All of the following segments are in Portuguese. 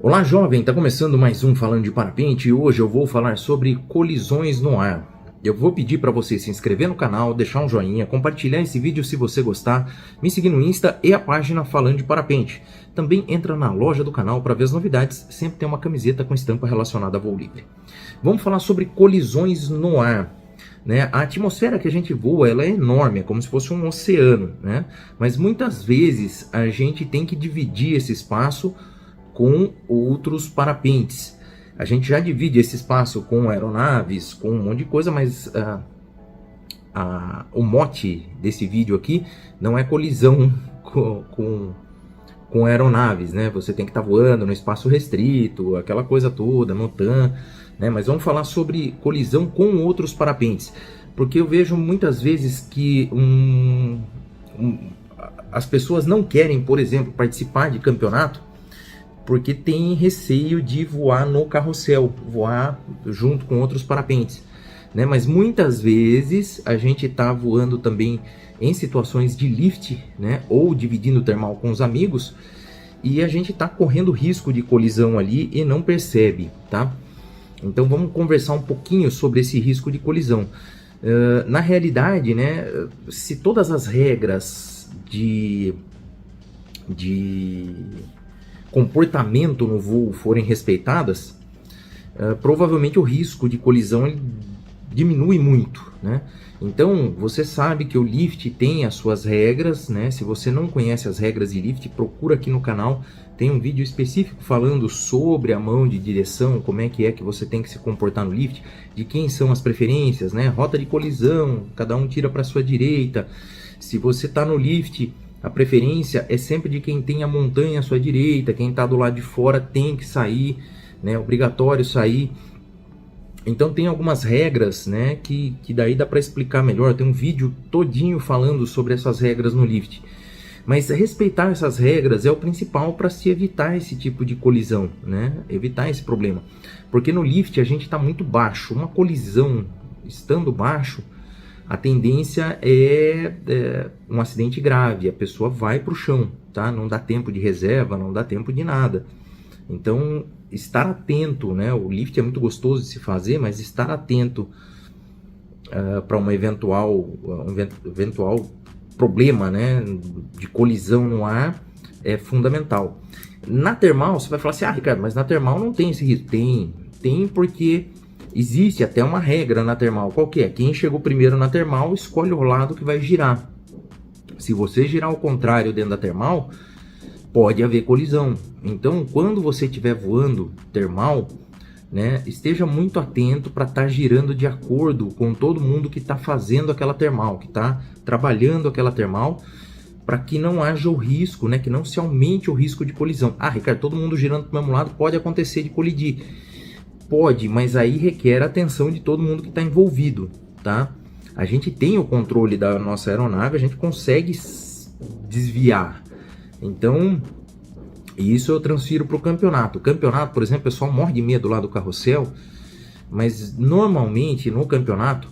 Olá jovem, tá começando mais um Falando de Parapente e hoje eu vou falar sobre colisões no ar. Eu vou pedir para você se inscrever no canal, deixar um joinha, compartilhar esse vídeo se você gostar, me seguir no Insta e a página Falando de Parapente. Também entra na loja do canal para ver as novidades, sempre tem uma camiseta com estampa relacionada a voo livre. Vamos falar sobre colisões no ar. A atmosfera que a gente voa ela é enorme, é como se fosse um oceano, né? Mas muitas vezes a gente tem que dividir esse espaço com outros parapentes. A gente já divide esse espaço com aeronaves, com um monte de coisa, mas o mote desse vídeo aqui não é colisão com aeronaves, né? Você tem que estar voando no espaço restrito, aquela coisa toda, no TAM, né? Mas vamos falar sobre colisão com outros parapentes, porque eu vejo muitas vezes que as pessoas não querem, por exemplo, participar de campeonato porque tem receio de voar no carrossel, voar junto com outros parapentes, né? Mas muitas vezes a gente está voando também em situações de lift, né? Ou dividindo termal com os amigos, e a gente está correndo risco de colisão ali e não percebe, tá? Então vamos conversar um pouquinho sobre esse risco de colisão. Na realidade, né, se todas as regras de comportamento no voo forem respeitadas, provavelmente o risco de colisão diminui muito, né? Então você sabe que o lift tem as suas regras, né? Se você não conhece as regras de lift, procura aqui no canal, tem um vídeo específico falando sobre a mão de direção, como é que você tem que se comportar no lift, de quem são as preferências, né? Rota de colisão, cada um tira para sua direita. Se você está no lift, a preferência é sempre de quem tem a montanha à sua direita, quem está do lado de fora tem que sair, né? Obrigatório sair. Então tem algumas regras, né, que daí dá para explicar melhor. Tem um vídeo todinho falando sobre essas regras no lift. Mas respeitar essas regras é o principal para se evitar esse tipo de colisão, né? Evitar esse problema. Porque no lift a gente está muito baixo. Uma colisão estando baixo, a tendência é um acidente grave, a pessoa vai para o chão, tá? Não dá tempo de reserva, não dá tempo de nada. Então, estar atento, né? O lift é muito gostoso de se fazer, mas estar atento para um eventual problema, né, de colisão no ar é fundamental. Na termal, você vai falar assim, Ricardo, mas na termal não tem esse risco. Tem porque existe até uma regra na termal. Qual que é? Quem chegou primeiro na termal escolhe o lado que vai girar. Se você girar ao contrário dentro da termal, pode haver colisão. Então, quando você estiver voando termal, né, esteja muito atento para estar girando de acordo com todo mundo que está fazendo aquela termal, que está trabalhando aquela termal, para que não haja o risco, né, que não se aumente o risco de colisão. Ricardo, todo mundo girando para o mesmo lado, pode acontecer de colidir. Pode, mas aí requer a atenção de todo mundo que está envolvido, tá? A gente tem o controle da nossa aeronave, a gente consegue desviar. Então, isso eu transfiro para o campeonato. O campeonato, por exemplo, o pessoal morre de medo lá do carrossel, mas normalmente no campeonato,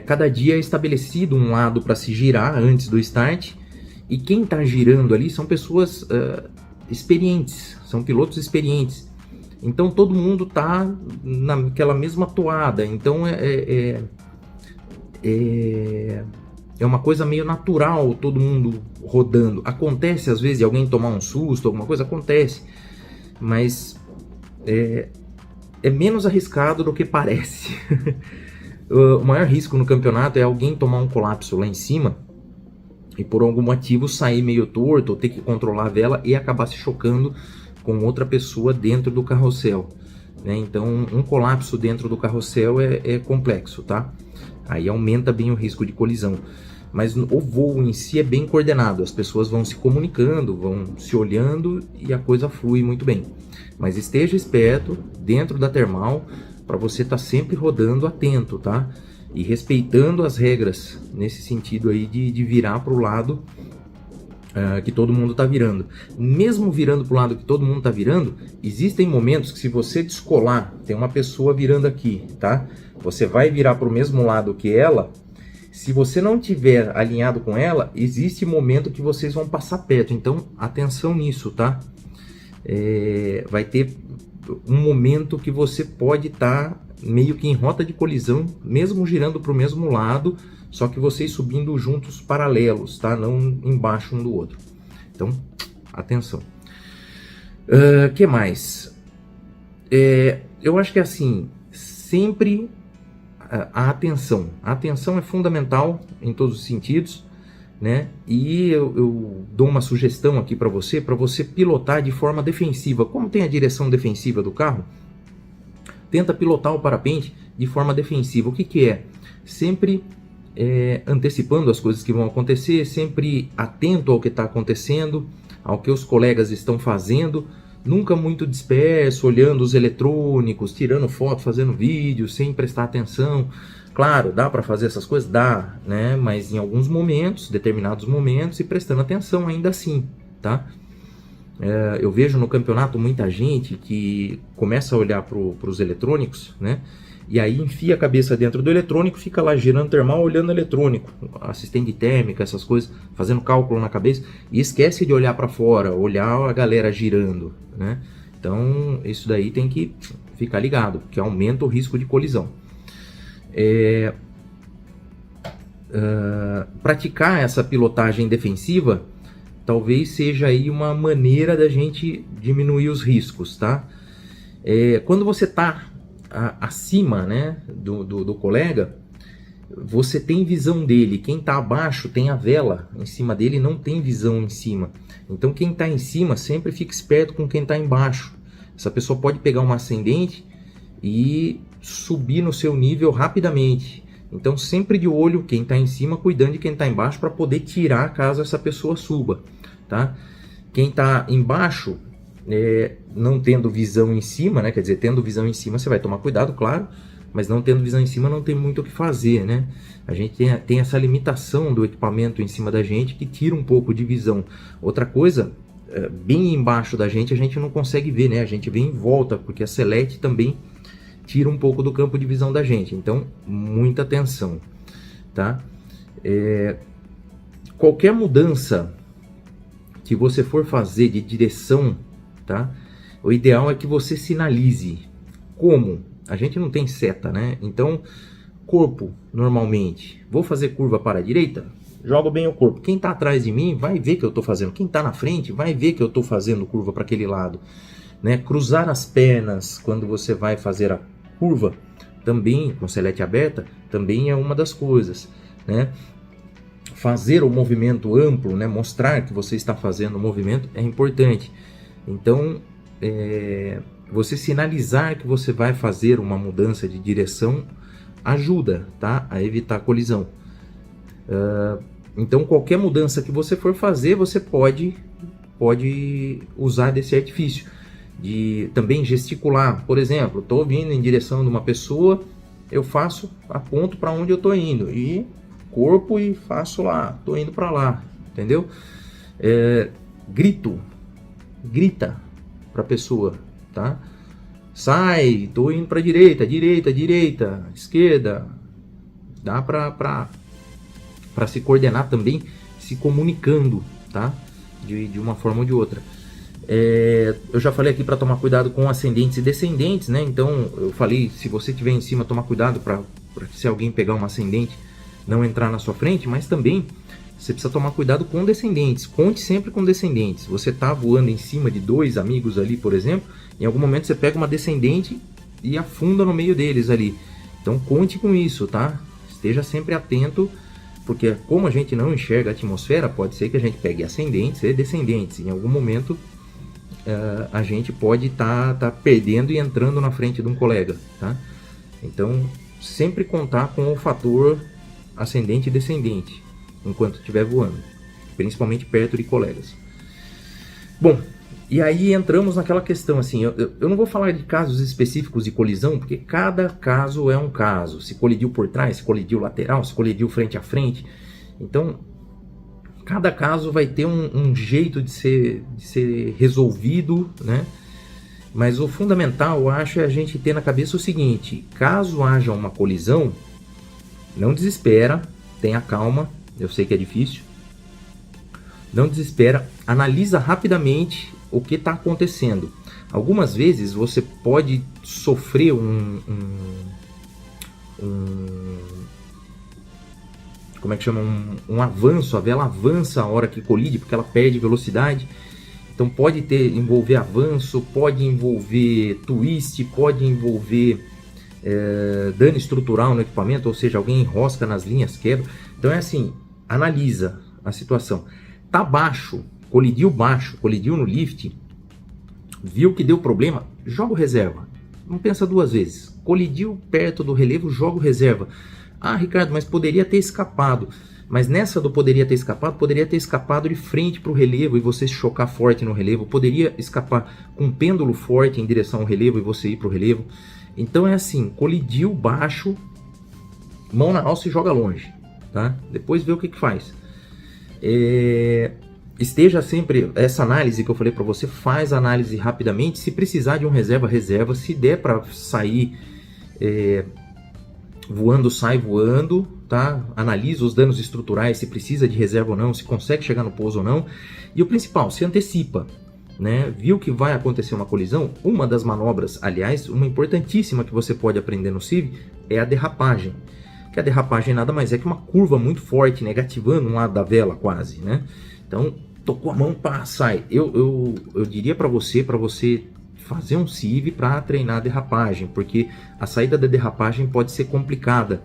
cada dia é estabelecido um lado para se girar antes do start, e quem está girando ali são pessoas experientes, são pilotos experientes. Então todo mundo está naquela mesma toada, então é uma coisa meio natural, todo mundo rodando. Acontece às vezes de alguém tomar um susto, alguma coisa, acontece, mas é menos arriscado do que parece. O maior risco no campeonato é alguém tomar um colapso lá em cima e por algum motivo sair meio torto, ou ter que controlar a vela e acabar se chocando com outra pessoa dentro do carrossel, né? Então um colapso dentro do carrossel é complexo, tá? Aí aumenta bem o risco de colisão. Mas o voo em si é bem coordenado, as pessoas vão se comunicando, vão se olhando e a coisa flui muito bem. Mas esteja esperto dentro da termal para você estar sempre rodando atento, tá? E respeitando as regras nesse sentido aí de virar para o lado que todo mundo está virando. Mesmo virando para o lado que todo mundo está virando, existem momentos que se você descolar, tem uma pessoa virando aqui, tá? Você vai virar para o mesmo lado que ela. Se você não tiver alinhado com ela, existe momento que vocês vão passar perto. Então, atenção nisso, tá? vai ter um momento que você pode estar meio que em rota de colisão, mesmo girando para o mesmo lado, só que vocês subindo juntos paralelos, tá? Não embaixo um do outro. Então, atenção. Que mais? Eu acho que assim, sempre a atenção. A atenção é fundamental em todos os sentidos, né? E eu dou uma sugestão aqui para você pilotar de forma defensiva. Como tem a direção defensiva do carro, tenta pilotar o parapente de forma defensiva. O que é? Sempre antecipando as coisas que vão acontecer, sempre atento ao que está acontecendo, ao que os colegas estão fazendo, nunca muito disperso, olhando os eletrônicos, tirando foto, fazendo vídeo, sem prestar atenção. Claro, dá para fazer essas coisas? Dá, né? Mas em alguns momentos, determinados momentos, e prestando atenção ainda assim, tá? Eu vejo no campeonato muita gente que começa a olhar para os eletrônicos, né? E aí enfia a cabeça dentro do eletrônico, fica lá girando termal, olhando eletrônico, assistente térmica, essas coisas, fazendo cálculo na cabeça, e esquece de olhar para fora, olhar a galera girando, né? Então isso daí tem que ficar ligado, que aumenta o risco de colisão. Praticar essa pilotagem defensiva talvez seja aí uma maneira da gente diminuir os riscos, tá? Quando você está acima, né, do colega, você tem visão dele. Quem está abaixo tem a vela em cima dele, não tem visão em cima. Então quem está em cima sempre fica esperto com quem está embaixo. Essa pessoa pode pegar uma ascendente e subir no seu nível rapidamente. Então sempre de olho quem está em cima, cuidando de quem está embaixo para poder tirar caso essa pessoa suba, tá? Quem está embaixo, não tendo visão em cima, né? Quer dizer, tendo visão em cima você vai tomar cuidado, claro, mas não tendo visão em cima não tem muito o que fazer, né? A gente tem essa limitação do equipamento em cima da gente que tira um pouco de visão. Outra coisa, bem embaixo da gente a gente não consegue ver, né? A gente vê em volta, porque a selete também tira um pouco do campo de visão da gente. Então, muita atenção, tá? Qualquer mudança que você for fazer de direção, tá? O ideal é que você sinalize. Como? A gente não tem seta, né? Então, corpo, normalmente, vou fazer curva para a direita, jogo bem o corpo. Quem está atrás de mim vai ver que eu estou fazendo. Quem está na frente vai ver que eu estou fazendo curva para aquele lado, né? Cruzar as pernas quando você vai fazer a curva, também com selete aberta, também é uma das coisas, né? Fazer o movimento amplo, né? Mostrar que você está fazendo o movimento é importante. Então, você sinalizar que você vai fazer uma mudança de direção ajuda, tá? A evitar a colisão. Então, qualquer mudança que você for fazer, você pode usar desse artifício. De também gesticular, por exemplo, estou vindo em direção de uma pessoa, eu aponto para onde eu estou indo, e corpo e faço lá, estou indo para lá, entendeu? Grita para a pessoa, tá? Sai, estou indo para direita, esquerda, dá para se coordenar também, se comunicando, tá? De uma forma ou de outra. Eu já falei aqui para tomar cuidado com ascendentes e descendentes, né? Então eu falei, se você estiver em cima, tomar cuidado para se alguém pegar uma ascendente não entrar na sua frente, mas também você precisa tomar cuidado com descendentes. Conte sempre com descendentes. Você está voando em cima de dois amigos ali, por exemplo, em algum momento você pega uma descendente e afunda no meio deles ali. Então conte com isso, tá? Esteja sempre atento, porque como a gente não enxerga a atmosfera, pode ser que a gente pegue ascendentes e descendentes. Em algum momento a gente pode estar perdendo e entrando na frente de um colega, tá? Então, sempre contar com o fator ascendente e descendente enquanto estiver voando, principalmente perto de colegas. Bom, e aí entramos naquela questão assim, eu não vou falar de casos específicos de colisão, porque cada caso é um caso. Se colidiu por trás, se colidiu lateral, se colidiu frente a frente. Então, cada caso vai ter um jeito de ser resolvido, né? Mas o fundamental, eu acho, é a gente ter na cabeça o seguinte: caso haja uma colisão, não desespera, tenha calma, eu sei que é difícil, não desespera, analisa rapidamente o que está acontecendo. Algumas vezes você pode sofrer como é que chama? Um avanço, a vela avança a hora que colide, porque ela perde velocidade. Então pode envolver avanço, pode envolver twist, pode envolver dano estrutural no equipamento, ou seja, alguém enrosca nas linhas, quebra. Então é assim, analisa a situação. Tá baixo, colidiu no lift, viu que deu problema, joga o reserva. Não pensa duas vezes. Colidiu perto do relevo, joga o reserva. Ah, Ricardo, mas poderia ter escapado. Mas nessa do poderia ter escapado de frente para o relevo e você se chocar forte no relevo. Poderia escapar com um pêndulo forte em direção ao relevo e você ir para o relevo. Então é assim, colidiu baixo, mão na alça e joga longe. Tá? Depois vê o que faz. Esteja sempre, essa análise que eu falei para você, faz a análise rapidamente. Se precisar de um reserva, reserva. Se der para sair voando, sai voando, tá? Analisa os danos estruturais, se precisa de reserva ou não, se consegue chegar no pouso ou não. E o principal, se antecipa, né? Viu que vai acontecer uma colisão? Uma das manobras, aliás, uma importantíssima que você pode aprender no CIV é a derrapagem. Que a derrapagem nada mais é que uma curva muito forte, negativando um lado da vela quase, né? Então, tocou a mão, pá, sai. Eu diria para você fazer um CIV para treinar a derrapagem, porque a saída da derrapagem pode ser complicada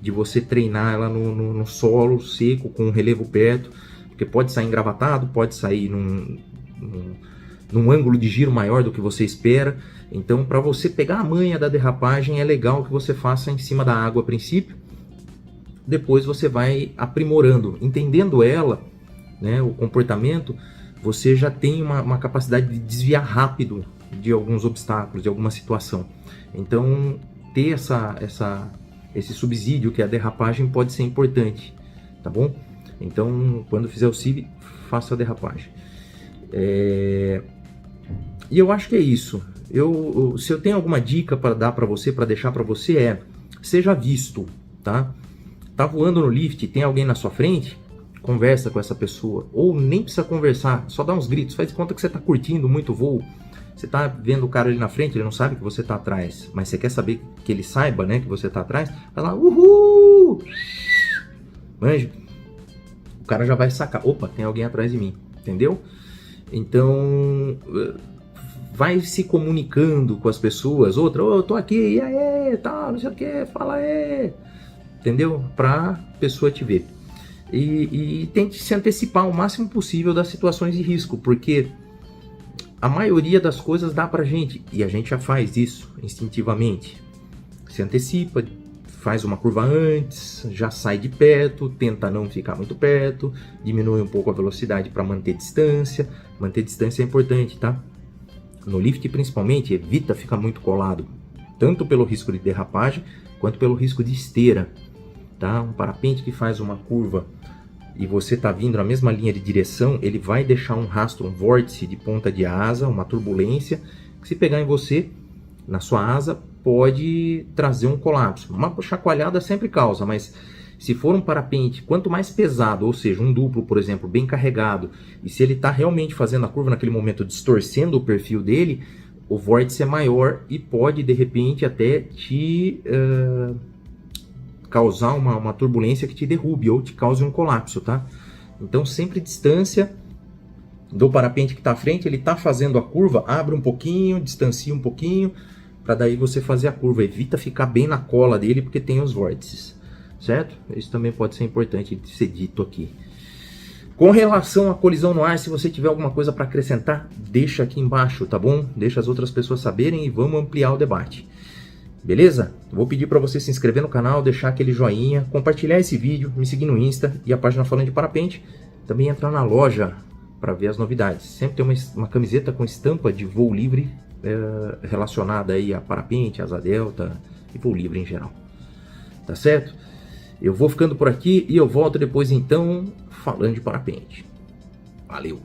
de você treinar ela no solo seco, com o relevo perto, porque pode sair engravatado, pode sair num ângulo de giro maior do que você espera. Então, para você pegar a manha da derrapagem, é legal que você faça em cima da água a princípio, depois você vai aprimorando, entendendo ela, né, o comportamento, você já tem uma capacidade de desviar rápido de alguns obstáculos, de alguma situação. Então, ter esse subsídio que é a derrapagem pode ser importante, tá bom? Então, quando fizer o CIV, faça a derrapagem. E eu acho que é isso. Se eu tenho alguma dica para dar para você, para deixar para você, seja visto, tá? Tá voando no lift, tem alguém na sua frente, conversa com essa pessoa, ou nem precisa conversar, só dá uns gritos, faz de conta que você está curtindo muito o voo. Você está vendo o cara ali na frente, ele não sabe que você está atrás, mas você quer saber que ele saiba, né, que você está atrás, vai lá, uhul! Manja, o cara já vai sacar, opa, tem alguém atrás de mim, entendeu? Então, vai se comunicando com as pessoas, outra, eu tô aqui, e aí, tá, não sei o que, fala aí, entendeu? Pra pessoa te ver. E tente se antecipar o máximo possível das situações de risco, porque a maioria das coisas dá pra gente, e a gente já faz isso instintivamente. Se antecipa, faz uma curva antes, já sai de perto, tenta não ficar muito perto, diminui um pouco a velocidade para manter distância. Manter distância é importante, tá? No lift principalmente, evita ficar muito colado, tanto pelo risco de derrapagem, quanto pelo risco de esteira, tá? Um parapente que faz uma curva e você está vindo na mesma linha de direção, ele vai deixar um rastro, um vórtice de ponta de asa, uma turbulência, que se pegar em você, na sua asa, pode trazer um colapso. Uma chacoalhada sempre causa, mas se for um parapente, quanto mais pesado, ou seja, um duplo, por exemplo, bem carregado, e se ele está realmente fazendo a curva naquele momento, distorcendo o perfil dele, o vórtice é maior e pode, de repente, até te causar uma turbulência que te derrube ou te cause um colapso, tá? Então, sempre distância do parapente que está à frente, ele está fazendo a curva, abre um pouquinho, distancia um pouquinho, para daí você fazer a curva. Evita ficar bem na cola dele, porque tem os vórtices, certo? Isso também pode ser importante de ser dito aqui. Com relação à colisão no ar, se você tiver alguma coisa para acrescentar, deixa aqui embaixo, tá bom? Deixa as outras pessoas saberem e vamos ampliar o debate. Beleza? Vou pedir para você se inscrever no canal, deixar aquele joinha, compartilhar esse vídeo, me seguir no Insta e a página Falando de Parapente. Também entrar na loja para ver as novidades. Sempre tem uma camiseta com estampa de voo livre relacionada aí a parapente, asa delta e voo livre em geral. Tá certo? Eu vou ficando por aqui e eu volto depois então falando de parapente. Valeu!